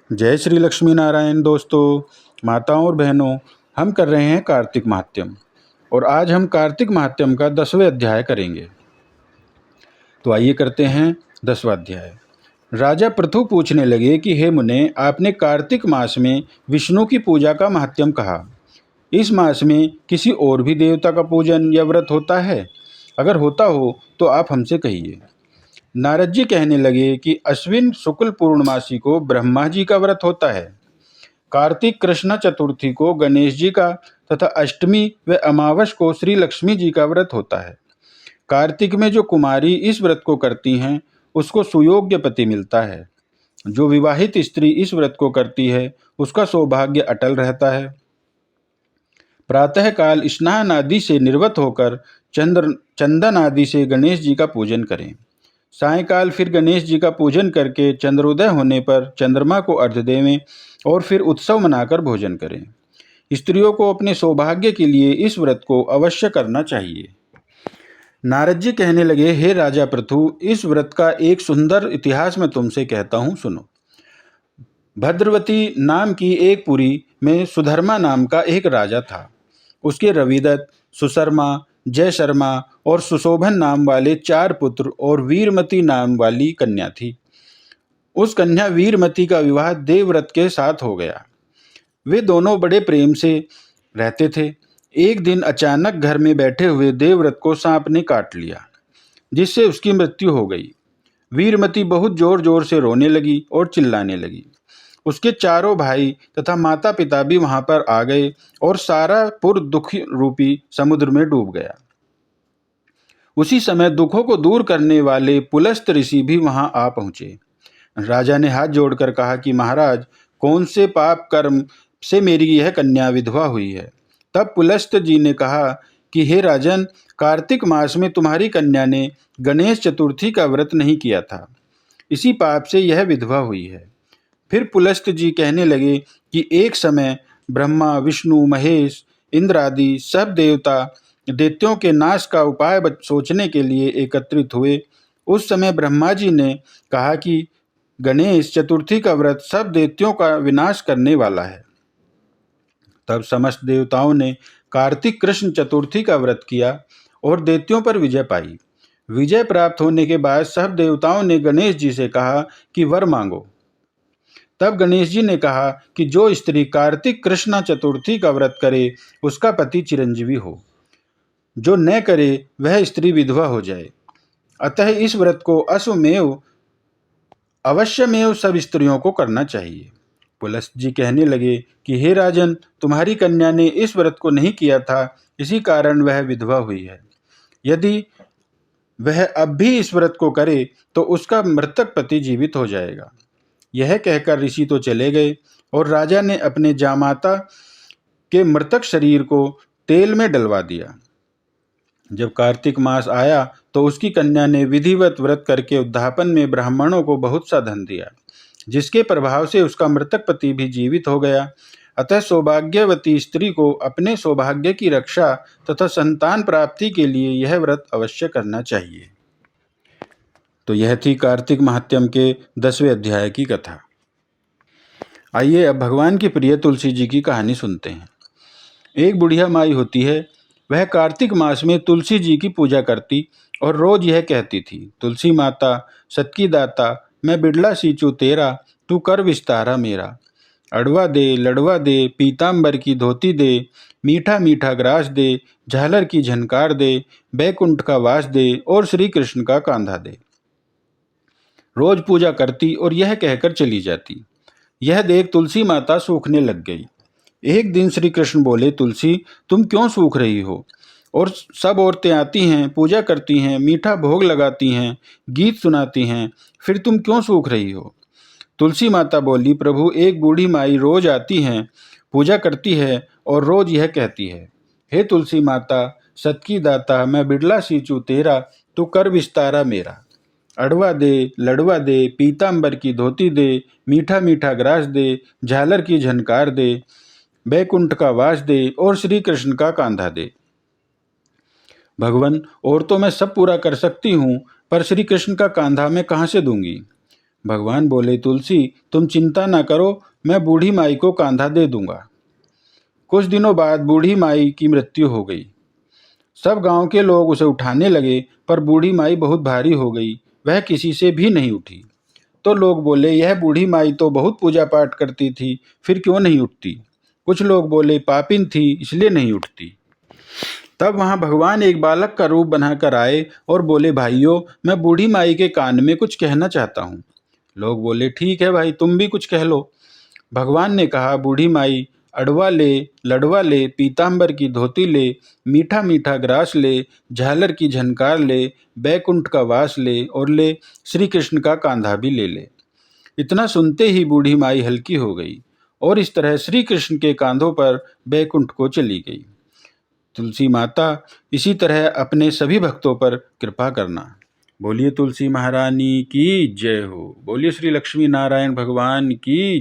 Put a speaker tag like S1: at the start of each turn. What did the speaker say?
S1: जय श्री लक्ष्मी नारायण दोस्तों, माताओं और बहनों। हम कर रहे हैं कार्तिक महात्यम और आज हम कार्तिक महात्यम का 10वें अध्याय करेंगे। तो आइए करते हैं 10वां अध्याय। राजा पृथु पूछने लगे कि हे मुने, आपने कार्तिक मास में विष्णु की पूजा का महात्यम कहा। इस मास में किसी और भी देवता का पूजन या व्रत होता है? अगर होता हो तो आप हमसे कहिए। नारद जी कहने लगे कि अश्विन शुक्ल पूर्णमासी को ब्रह्मा जी का व्रत होता है। कार्तिक कृष्ण चतुर्थी को गणेश जी का तथा अष्टमी व अमावस को श्री लक्ष्मी जी का व्रत होता है। कार्तिक में जो कुमारी इस व्रत को करती हैं उसको सुयोग्य पति मिलता है। जो विवाहित स्त्री इस व्रत को करती है उसका सौभाग्य अटल रहता है। प्रातःकाल स्नान आदि से निर्वत होकर चंदन आदि से गणेश जी का पूजन करें। सायंकाल फिर गणेश जी का पूजन करके चंद्रोदय होने पर चंद्रमा को अर्घ्य देवें और फिर उत्सव मनाकर भोजन करें। स्त्रियों को अपने सौभाग्य के लिए इस व्रत को अवश्य करना चाहिए। नारद जी कहने लगे, हे राजा पृथु, इस व्रत का एक सुंदर इतिहास मैं तुमसे कहता हूँ, सुनो। भद्रवती नाम की एक पुरी में सुधर्मा नाम का एक राजा था। उसके रविदत्त, सुशर्मा, जय शर्मा और सुशोभन नाम वाले 4 पुत्र और वीरमती नाम वाली कन्या थी। उस कन्या वीरमती का विवाह देवव्रत के साथ हो गया। वे दोनों बड़े प्रेम से रहते थे। एक दिन अचानक घर में बैठे हुए देवव्रत को सांप ने काट लिया, जिससे उसकी मृत्यु हो गई। वीरमती बहुत जोर जोर से रोने लगी और चिल्लाने लगी। उसके चारों भाई तथा माता पिता भी वहां पर आ गए और सारा पुर दुख रूपी समुद्र में डूब गया। उसी समय दुखों को दूर करने वाले पुलस्त ऋषि भी वहां आ पहुंचे। राजा ने हाथ जोड़कर कहा कि महाराज, कौन से पाप कर्म से मेरी यह कन्या विधवा हुई है? तब पुलस्त जी ने कहा कि हे राजन, कार्तिक मास में तुम्हारी कन्या ने गणेश चतुर्थी का व्रत नहीं किया था, इसी पाप से यह विधवा हुई है। फिर पुलस्त जी कहने लगे कि एक समय ब्रह्मा, विष्णु, महेश, इंद्र आदि सब देवता दैत्यों के नाश का उपाय सोचने के लिए एकत्रित हुए। उस समय ब्रह्मा जी ने कहा कि गणेश चतुर्थी का व्रत सब दैत्यों का विनाश करने वाला है। तब समस्त देवताओं ने कार्तिक कृष्ण चतुर्थी का व्रत किया और दैत्यों पर विजय पाई। विजय प्राप्त होने के बाद सब देवताओं ने गणेश जी से कहा कि वर मांगो। तब गणेश जी ने कहा कि जो स्त्री कार्तिक कृष्ण चतुर्थी का व्रत करे उसका पति चिरंजीवी हो, जो न करे वह स्त्री विधवा हो जाए। अतः इस व्रत को अश्वमेव अवश्यमेव सब स्त्रियों को करना चाहिए। पुलस्त जी कहने लगे कि हे राजन, तुम्हारी कन्या ने इस व्रत को नहीं किया था, इसी कारण वह विधवा हुई है। यदि वह अब भी इस व्रत को करे तो उसका मृतक पति जीवित हो जाएगा। यह कहकर ऋषि तो चले गए और राजा ने अपने जामाता के मृतक शरीर को तेल में डलवा दिया। जब कार्तिक मास आया तो उसकी कन्या ने विधिवत व्रत करके उद्यापन में ब्राह्मणों को बहुत सा धन दिया, जिसके प्रभाव से उसका मृतक पति भी जीवित हो गया। अतः सौभाग्यवती स्त्री को अपने सौभाग्य की रक्षा तथा संतान प्राप्ति के लिए यह व्रत अवश्य करना चाहिए। तो यह थी कार्तिक महात्यम के 10वें अध्याय की कथा। आइए अब भगवान की प्रिय तुलसी जी की कहानी सुनते हैं। एक बुढ़िया माई होती है। वह कार्तिक मास में तुलसी जी की पूजा करती और रोज यह कहती थी, तुलसी माता सतकी दाता, मैं बिड़ला सींचू तेरा, तू कर विस्तारा मेरा। अड़वा दे, लड़वा दे, पीताम्बर की धोती दे, मीठा मीठा ग्रास दे, झालर की झनकार दे, बैकुंठ का वास दे और श्री कृष्ण का कांधा दे। रोज पूजा करती और यह कहकर चली जाती। यह देख तुलसी माता सूखने लग गई। एक दिन श्री कृष्ण बोले, तुलसी, तुम क्यों सूख रही हो? और सब औरतें आती हैं, पूजा करती हैं, मीठा भोग लगाती हैं, गीत सुनाती हैं, फिर तुम क्यों सूख रही हो? तुलसी माता बोली, प्रभु, एक बूढ़ी माई रोज आती हैं, पूजा करती है और रोज यह कहती है, हे तुलसी माता सतकी दाता, मैं बिड़ला सींचू तेरा, तू कर विस्तारा मेरा। अड़वा दे, लड़वा दे, पीताम्बर की धोती दे, मीठा मीठा ग्रास दे, झालर की झनकार दे, बैकुंठ का वास दे और श्री कृष्ण का कांधा दे। भगवान, और तो मैं सब पूरा कर सकती हूँ, पर श्री कृष्ण का कांधा मैं कहाँ से दूंगी? भगवान बोले, तुलसी तुम चिंता ना करो, मैं बूढ़ी माई को कांधा दे दूंगा। कुछ दिनों बाद बूढ़ी माई की मृत्यु हो गई। सब गांव के लोग उसे उठाने लगे, पर बूढ़ी माई बहुत भारी हो गई, वह किसी से भी नहीं उठी। तो लोग बोले, यह बूढ़ी माई तो बहुत पूजा पाठ करती थी, फिर क्यों नहीं उठती? कुछ लोग बोले, पापिन थी इसलिए नहीं उठती। तब वहां भगवान एक बालक का रूप बनाकर आए और बोले, भाइयों मैं बूढ़ी माई के कान में कुछ कहना चाहता हूँ। लोग बोले, ठीक है भाई, तुम भी कुछ कह लो। भगवान ने कहा, बूढ़ी माई, अडवा ले, लड़वा ले, पीतांबर की धोती ले, मीठा मीठा ग्रास ले, झालर की झनकार ले, बैकुंठ का वास ले, और ले श्री कृष्ण का कांधा भी ले ले। इतना सुनते ही बूढ़ी माई हल्की हो गई और इस तरह श्री कृष्ण के कांधों पर बैकुंठ को चली गई। तुलसी माता, इसी तरह अपने सभी भक्तों पर कृपा करना। बोलिए तुलसी महारानी की जय हो। बोलिए श्री लक्ष्मी नारायण भगवान की।